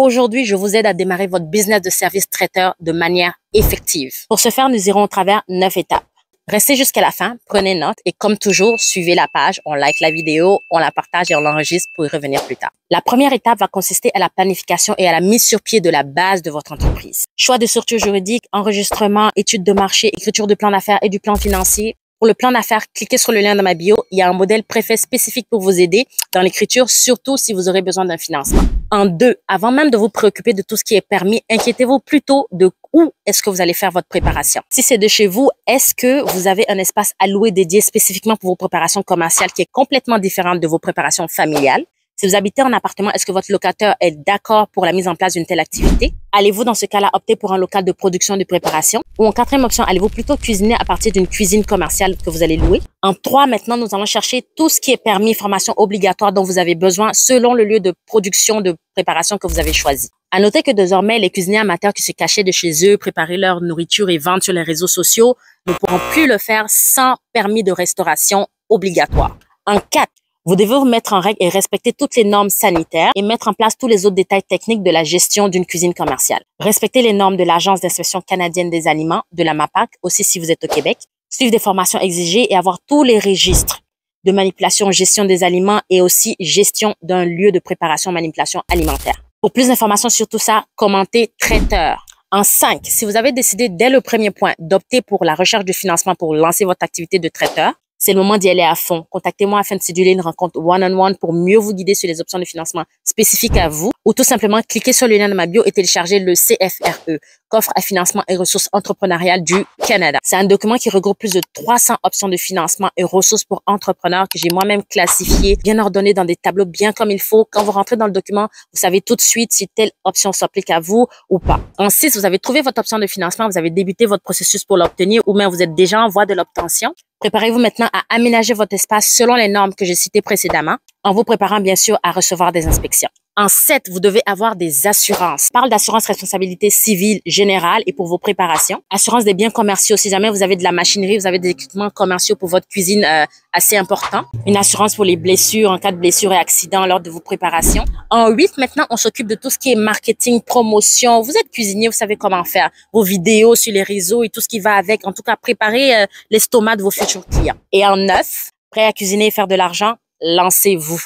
aujourd'hui, je vous aide à démarrer votre business de service traiteur de manière effective. Pour ce faire, nous irons au travers 9 étapes. Restez jusqu'à la fin, prenez note et comme toujours, suivez la page, on like la vidéo, on la partage et on l'enregistre pour y revenir plus tard. La première étape va consister à la planification et à la mise sur pied de la base de votre entreprise. Choix de structure juridique, enregistrement, étude de marché, écriture du plan d'affaires et du plan financier. Pour le plan d'affaires, cliquez sur le lien dans ma bio. Il y a un modèle préfet spécifique pour vous aider dans l'écriture, surtout si vous aurez besoin d'un financement. En 2, avant même de vous préoccuper de tout ce qui est permis, inquiétez-vous plutôt de où est-ce que vous allez faire votre préparation. Si c'est de chez vous, est-ce que vous avez un espace alloué dédié spécifiquement pour vos préparations commerciales qui est complètement différente de vos préparations familiales? Si vous habitez en appartement, est-ce que votre locataire est d'accord pour la mise en place d'une telle activité? Allez-vous dans ce cas-là opter pour un local de production de préparation? Ou en 4e option, allez-vous plutôt cuisiner à partir d'une cuisine commerciale que vous allez louer? En 3, maintenant, nous allons chercher tout ce qui est permis, formation obligatoire dont vous avez besoin selon le lieu de production de préparation que vous avez choisi. À noter que désormais, les cuisiniers amateurs qui se cachaient de chez eux, préparer leur nourriture et vendre sur les réseaux sociaux ne pourront plus le faire sans permis de restauration obligatoire. En 4, vous devez vous mettre en règle et respecter toutes les normes sanitaires et mettre en place tous les autres détails techniques de la gestion d'une cuisine commerciale. Respectez les normes de l'Agence d'inspection canadienne des aliments, de la MAPAC, aussi si vous êtes au Québec. Suivre des formations exigées et avoir tous les registres de manipulation, gestion des aliments et aussi gestion d'un lieu de préparation, manipulation alimentaire. Pour plus d'informations sur tout ça, commentez traiteur. En 5, si vous avez décidé dès le premier point d'opter pour la recherche de financement pour lancer votre activité de traiteur, c'est le moment d'y aller à fond. Contactez-moi afin de céduler une rencontre one-on-one pour mieux vous guider sur les options de financement spécifiques à vous ou tout simplement cliquez sur le lien de ma bio et téléchargez le CFRE, Coffre à financement et ressources entrepreneuriales du Canada. C'est un document qui regroupe plus de 300 options de financement et ressources pour entrepreneurs que j'ai moi-même classifiées, bien ordonnées dans des tableaux bien comme il faut. Quand vous rentrez dans le document, vous savez tout de suite si telle option s'applique à vous ou pas. En 6, vous avez trouvé votre option de financement, vous avez débuté votre processus pour l'obtenir ou bien vous êtes déjà en voie de l'obtention. Préparez-vous maintenant à aménager votre espace selon les normes que j'ai citées précédemment, en vous préparant bien sûr à recevoir des inspections. En 7, vous devez avoir des assurances. Je parle d'assurance responsabilité civile générale et pour vos préparations. Assurance des biens commerciaux. Si jamais vous avez de la machinerie, vous avez des équipements commerciaux pour votre cuisine assez importants. Une assurance pour les blessures en cas de blessures et accidents lors de vos préparations. En 8, maintenant, on s'occupe de tout ce qui est marketing, promotion. Vous êtes cuisinier, vous savez comment faire vos vidéos sur les réseaux et tout ce qui va avec. En tout cas, préparer l'estomac de vos futurs clients. Et en 9, prêt à cuisiner et faire de l'argent, lancez-vous.